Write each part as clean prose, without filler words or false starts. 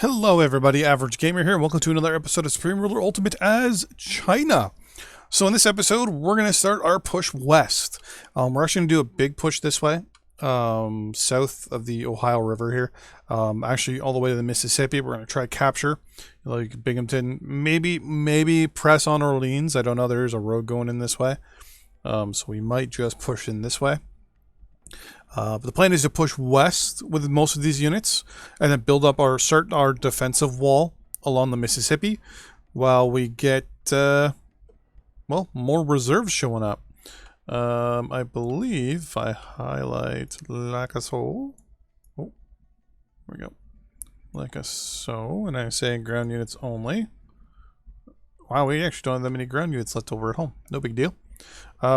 Hello everybody, Average Gamer here, and welcome to another episode of Supreme Ruler Ultimate as China. So in this episode, we're going to start our push west. We're actually going to do a big push this way, south of the Ohio River here. Actually all the way to the Mississippi. We're going to try to capture, like Binghamton, maybe press on Orleans. I don't know, there's a road going in this way. So we might just push in this way. But the plan is to push west with most of these units and then build up our defensive wall along the Mississippi while we get, well, more reserves showing up. I believe if I highlight like a so. Oh, there we go. Like a so, and I say ground units only. Wow, we actually don't have that many ground units left over at home. No big deal.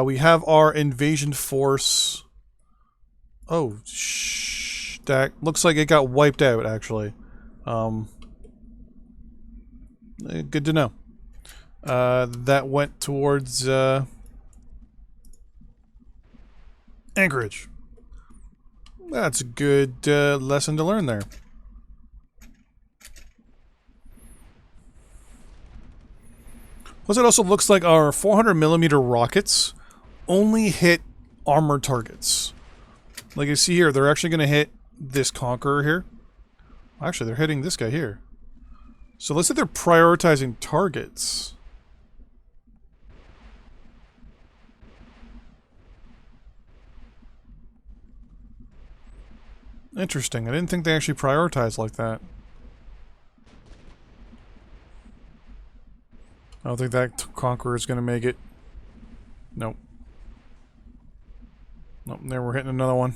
We have our invasion force. Oh, that looks like it got wiped out, actually. Good to know. That went towards, Anchorage. That's a good, lesson to learn there. Plus, it also looks like our 400mm rockets only hit armored targets. Like you see here, they're actually going to hit this Conqueror here. Actually, they're hitting this guy here. So let's say they're prioritizing targets. Interesting. I didn't think they actually prioritized like that. I don't think that Conqueror is going to make it. Nope. Nope, there we're hitting another one.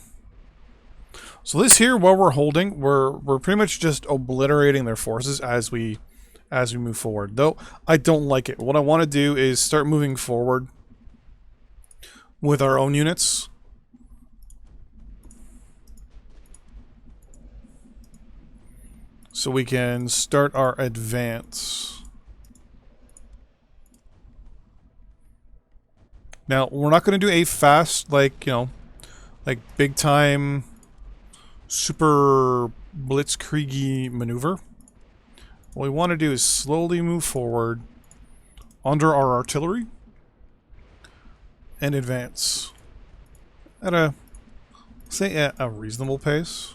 So this here, while we're holding, we're pretty much just obliterating their forces as we move forward. Though I don't like it. What I want to do is start moving forward with our own units. So we can start our advance. Now, we're not going to do a fast, like, you know, like big time, super blitzkrieg maneuver. What we want to do is slowly move forward under our artillery and advance at a, say, at a reasonable pace.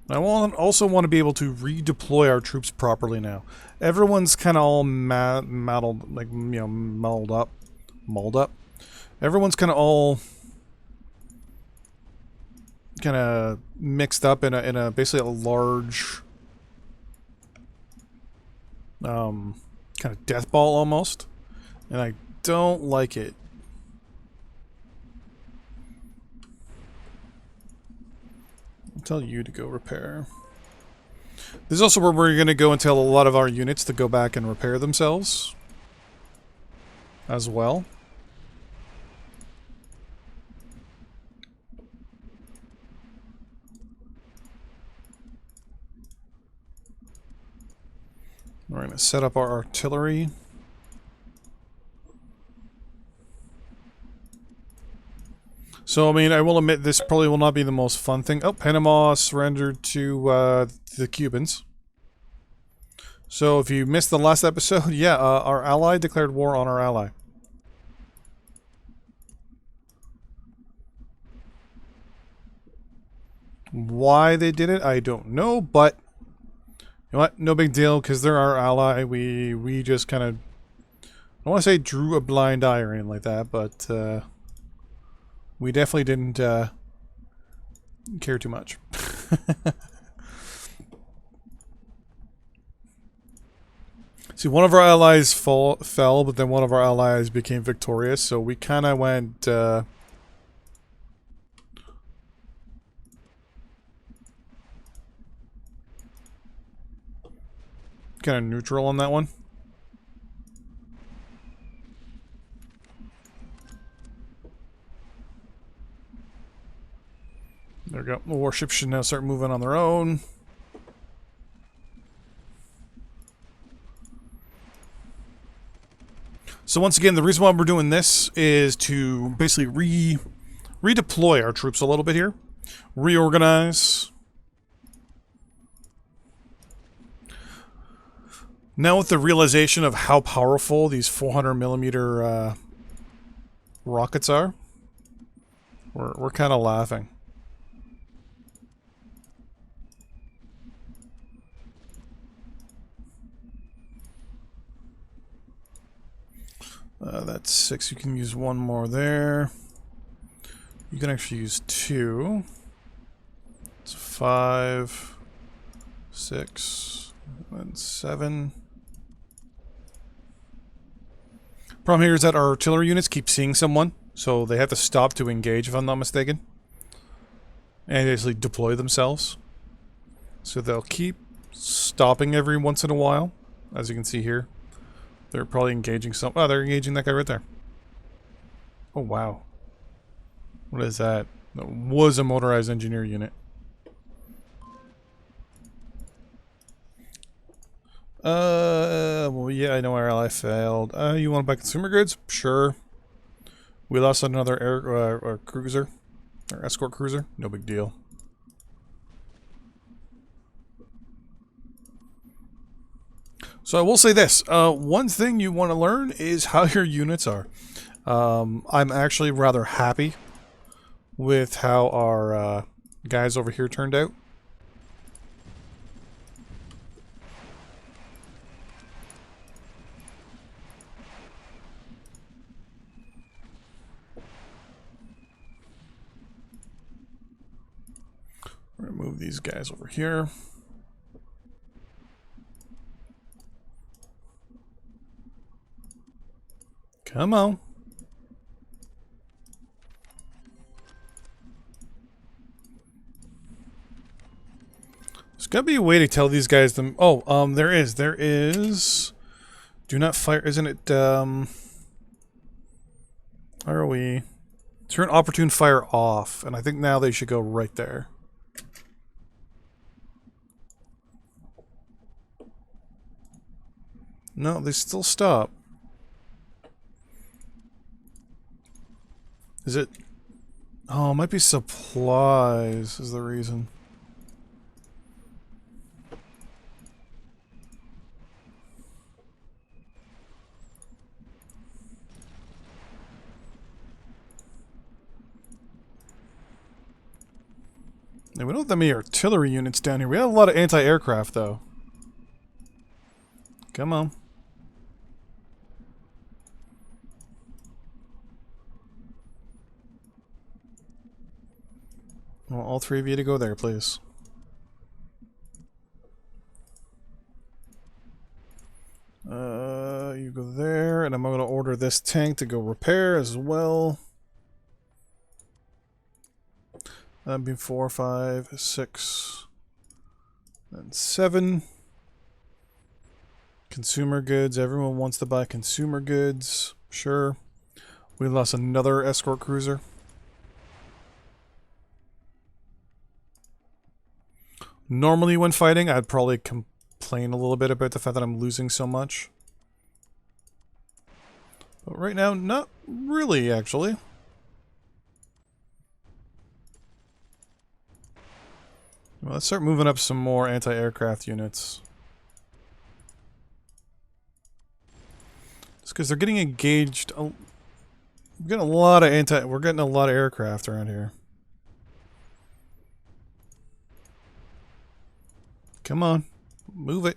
I also want to be able to redeploy our troops properly now. Everyone's kind of all muddled, like, you know, mulled up. Everyone's kind of all kind of mixed up in a basically a large kind of death ball almost, and I don't like it. Tell you to go repair. This is also where we're going to go and tell a lot of our units to go back and repair themselves as well. We're going to set up our artillery. So, I mean, I will admit this probably will not be the most fun thing. Oh, Panama surrendered to the Cubans. So, if you missed the last episode, yeah, our ally declared war on our ally. Why they did it, I don't know, but you know what? No big deal, because they're our ally. We just kind of, I don't want to say drew a blind eye or anything like that, but we definitely didn't care too much. See, one of our allies fell, but then one of our allies became victorious, so we kind of went kind of neutral on that one. There we go. The warships should now start moving on their own. So once again, the reason why we're doing this is to basically redeploy our troops a little bit here. Reorganize. Now with the realization of how powerful these 400mm rockets are, we're kind of laughing. That's 6. You can use one more there. You can actually use 2. It's 5, 6, and 7. Problem here is that our artillery units keep seeing someone, so they have to stop to engage, if I'm not mistaken. And basically deploy themselves. So they'll keep stopping every once in a while, as you can see here. They're probably engaging some... Oh, they're engaging that guy right there. Oh, wow. What is that? That was a motorized engineer unit. Well, yeah, I know our ally failed. You want to buy consumer goods? Sure. We lost another air cruiser. Or escort cruiser. No big deal. So I will say this. One thing you want to learn is how your units are. I'm actually rather happy with how our guys over here turned out. We're going to move these guys over here. Come on. There's got to be a way to tell these guys them. Oh, there is. There is. Do not fire. Isn't it? Where are we? Turn opportune fire off, and I think now they should go right there. No, they still stop. Is it? Oh, it might be supplies is the reason. And we don't have that many artillery units down here. We have a lot of anti-aircraft, though. Come on. I want all 3 of you to go there, please. You go there, and I'm going to order this tank to go repair as well. That'd be 4, 5, 6, and 7. Consumer goods. Everyone wants to buy consumer goods. Sure. We lost another escort cruiser. Normally when fighting, I'd probably complain a little bit about the fact that I'm losing so much. But right now, not really, actually. Well, let's start moving up some more anti-aircraft units. It's because they're getting engaged. We're getting a lot of aircraft around here. Come on, move it.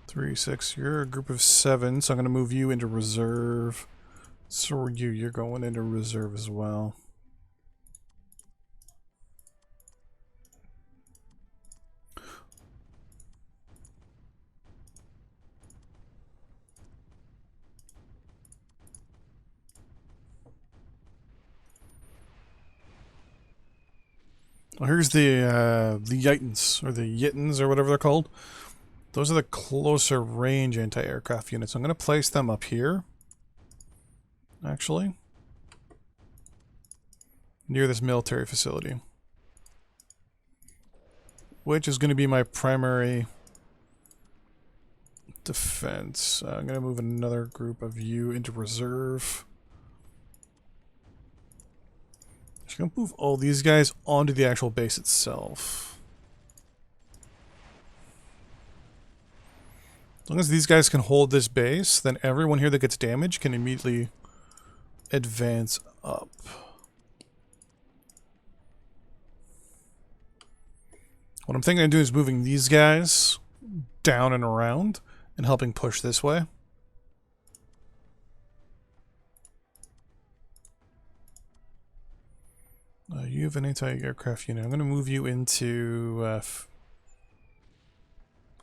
Three, 6. You're a group of 7, so I'm going to move you into reserve. So are you. You're going into reserve as well. Well, here's the Yitans, or the Yittins, or whatever they're called. Those are the closer range anti-aircraft units. I'm going to place them up here. Actually. near this military facility, which is going to be my primary defense. I'm going to move another group of you into reserve. Just going to move all these guys onto the actual base itself. As long as these guys can hold this base, then everyone here that gets damaged can immediately advance up. What I'm thinking of doing is moving these guys down and around and helping push this way. You have an anti-aircraft unit. I'm going to move you into...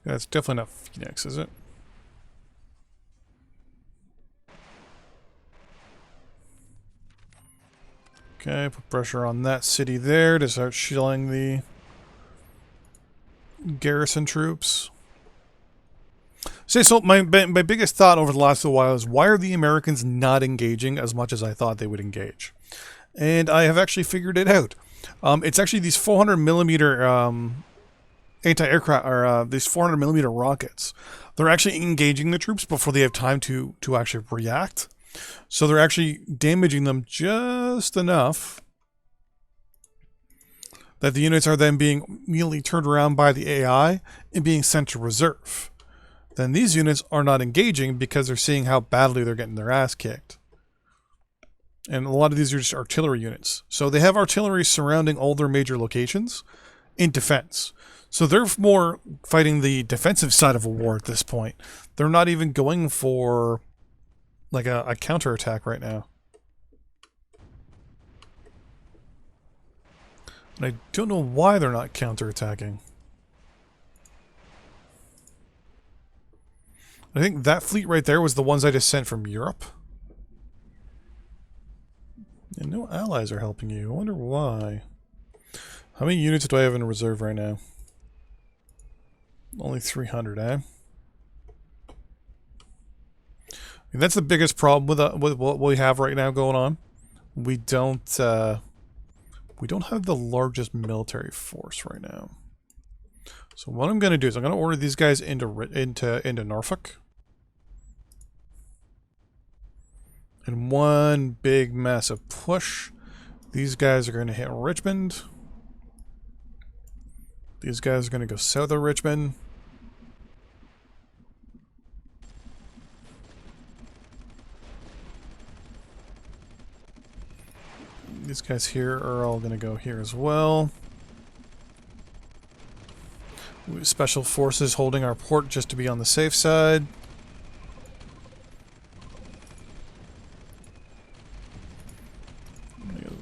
that's definitely not Phoenix, is it? Okay, put pressure on that city there to start shelling the garrison troops. So my biggest thought over the last little while is, why are the Americans not engaging as much as I thought they would engage? And I have actually figured it out. It's actually these 400 millimeter anti-aircraft, or these 400 millimeter rockets. They're actually engaging the troops before they have time to actually react. So they're actually damaging them just enough that the units are then being immediately turned around by the AI and being sent to reserve. Then these units are not engaging because they're seeing how badly they're getting their ass kicked. And a lot of these are just artillery units. So they have artillery surrounding all their major locations in defense. So they're more fighting the defensive side of a war at this point. They're not even going for like a counterattack right now. And I don't know why they're not counterattacking. I think that fleet right there was the ones I just sent from Europe. And no allies are helping you. I wonder why. How many units do I have in reserve right now? Only 300, eh? And that's the biggest problem with what we have right now going on. We don't have the largest military force right now. So what I'm going to do is I'm going to order these guys into Norfolk. In one big massive push. These guys are going to hit Richmond. These guys are going to go south of Richmond. These guys here are all going to go here as well. Special forces holding our port just to be on the safe side.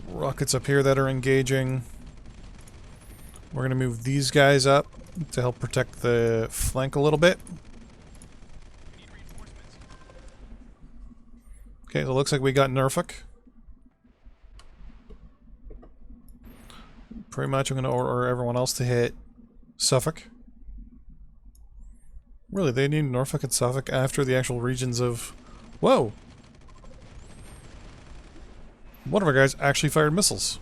Rockets up here that are engaging. We're going to move these guys up to help protect the flank a little bit. Okay, so it looks like we got Norfolk. Pretty much I'm going to order everyone else to hit Suffolk. Really, they need Norfolk and Suffolk after the actual regions of... Whoa! One of our guys actually fired missiles.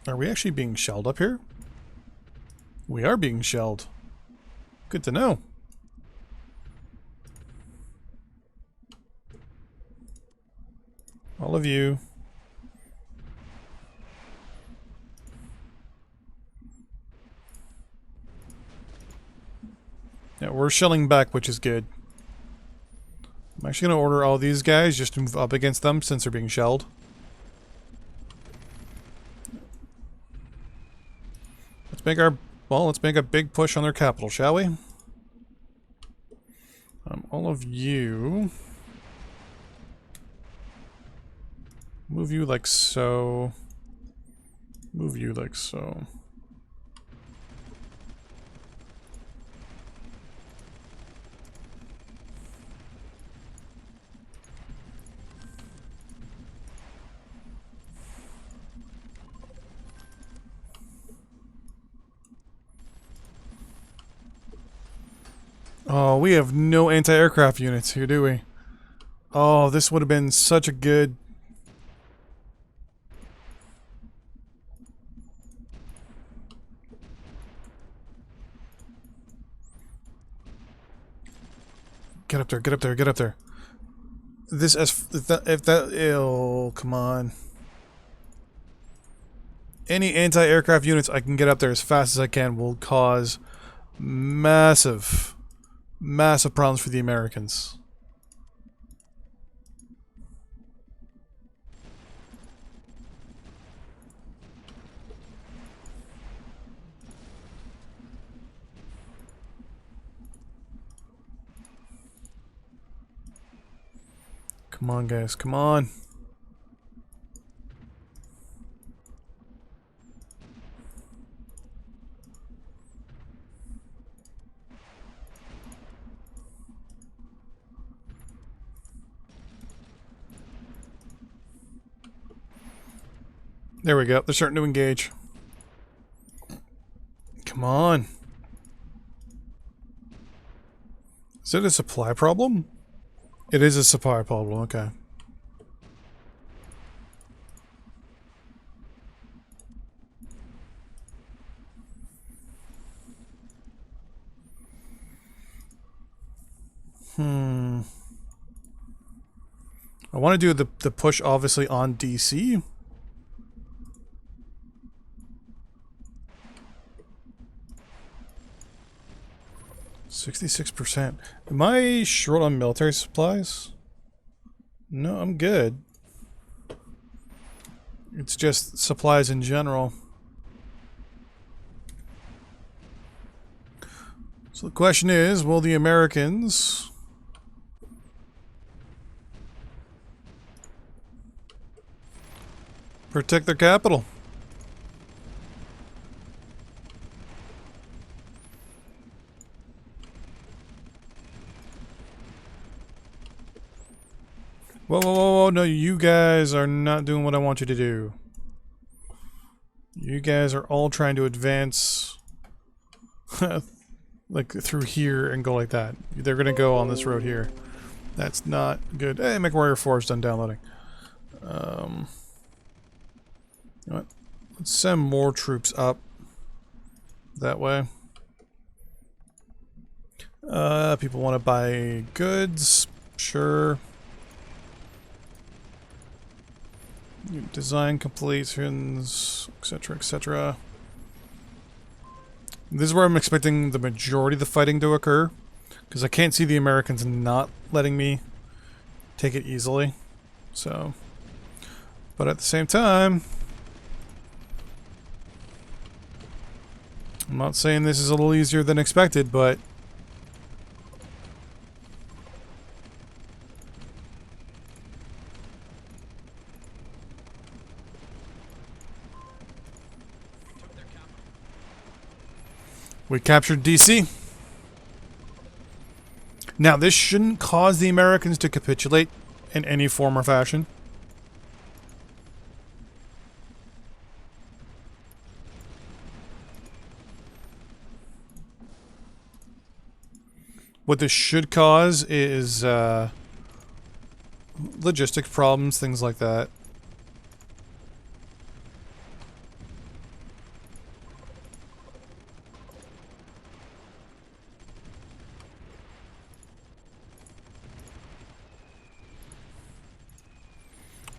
Are we actually being shelled up here? We are being shelled. Good to know. All of you. Yeah, we're shelling back, which is good. I'm actually going to order all these guys just to move up against them since they're being shelled. Let's make a big push on their capital, shall we? All of you... Move you like so. Move you like so. Oh, we have no anti-aircraft units here, do we? Oh, this would have been such a good... Get up there, get up there, get up there. This, if that, oh, come on. Any anti-aircraft units I can get up there as fast as I can will cause massive, massive problems for the Americans. Come on, guys, come on. There we go. They're starting to engage. Come on. Is it a supply problem? It is a supply problem, okay. I want to do the push, obviously, on DC. %. Am I short on military supplies? No, I'm good. It's just supplies in general. So the question is, will the Americans protect their capital? Whoa, whoa, whoa, whoa, no, you guys are not doing what I want you to do. You guys are all trying to advance like through here and go like that. They're gonna go on this road here. That's not good. Hey, MechWarrior 4 is done downloading. You know what? Let's send more troops up that way. People want to buy goods. Sure. Design completions, etc., etc. This is where I'm expecting the majority of the fighting to occur, because I can't see the Americans not letting me take it easily. So, but at the same time, I'm not saying this is a little easier than expected, but we captured DC. Now, this shouldn't cause the Americans to capitulate in any form or fashion. What this should cause is logistics problems, things like that.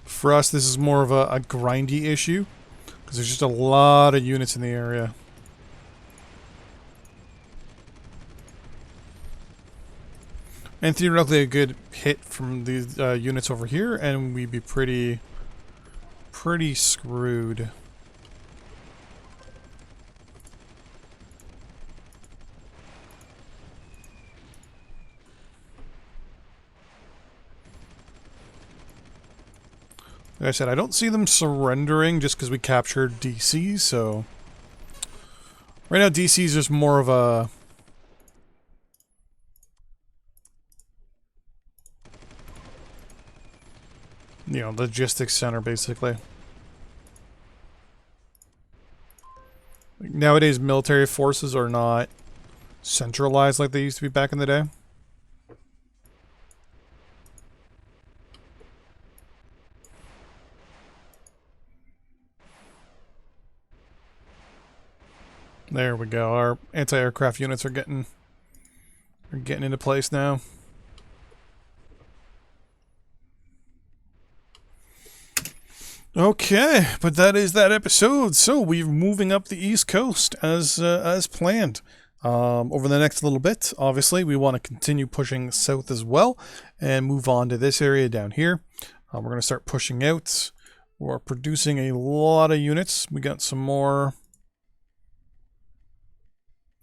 For us, this is more of a grindy issue, because there's just a lot of units in the area. And theoretically, a good hit from these units over here, and we'd be pretty screwed. Like I said, I don't see them surrendering just because we captured DC, so... Right now, DC is just more of a... you know, logistics center, basically. Like, nowadays, military forces are not centralized like they used to be back in the day. There we go. Our anti-aircraft units are getting into place now. Okay, but that is that episode. So we're moving up the East Coast as planned. Over the next little bit, obviously, we want to continue pushing south as well and move on to this area down here. We're going to start pushing out. We're producing a lot of units. We got some more.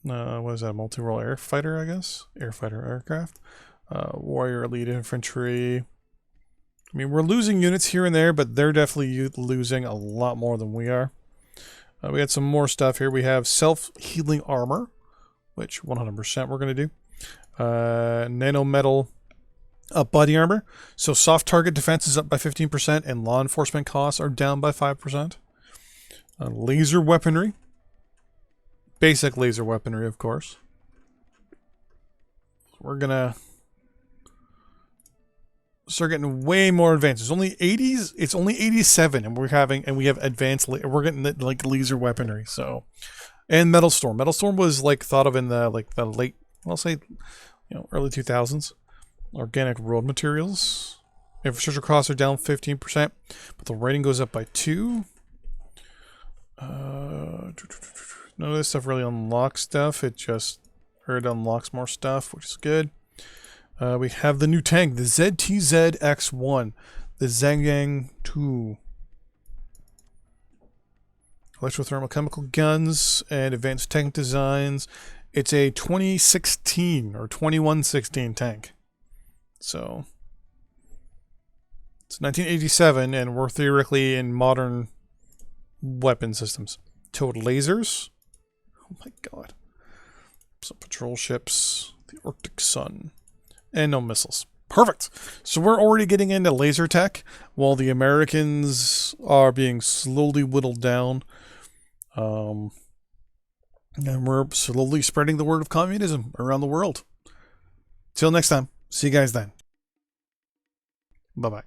What is that? Multi-role air fighter, I guess? Air fighter aircraft. Warrior elite infantry. I mean, we're losing units here and there, but they're definitely losing a lot more than we are. We had some more stuff here. We have self-healing armor, which 100% we're going to do. Nano metal body armor. So soft target defense is up by 15%, and law enforcement costs are down by 5%. Laser weaponry. Basic laser weaponry, of course. We're going to start getting way more advanced. It's only 80s. It's only 87, and we have advanced. We're getting like laser weaponry. So, and metal storm. Metal storm was like thought of in the late, I'll say, early 2000s. Organic road materials. Infrastructure costs are down 15%, but the rating goes up by 2. None of this stuff really unlocks stuff. It unlocks more stuff, which is good. We have the new tank, the ZTZ-X1, the Zhangjiang 2. Electrothermal chemical guns and advanced tank designs. It's a 2016 or 2116 tank. So it's 1987, and we're theoretically in modern weapon systems. Towed lasers. Oh my god. Some patrol ships. The Arctic Sun. And no missiles. Perfect. So we're already getting into laser tech, while the Americans are being slowly whittled down. And we're slowly spreading the word of communism around the world. Till next time. See you guys then. Bye-bye.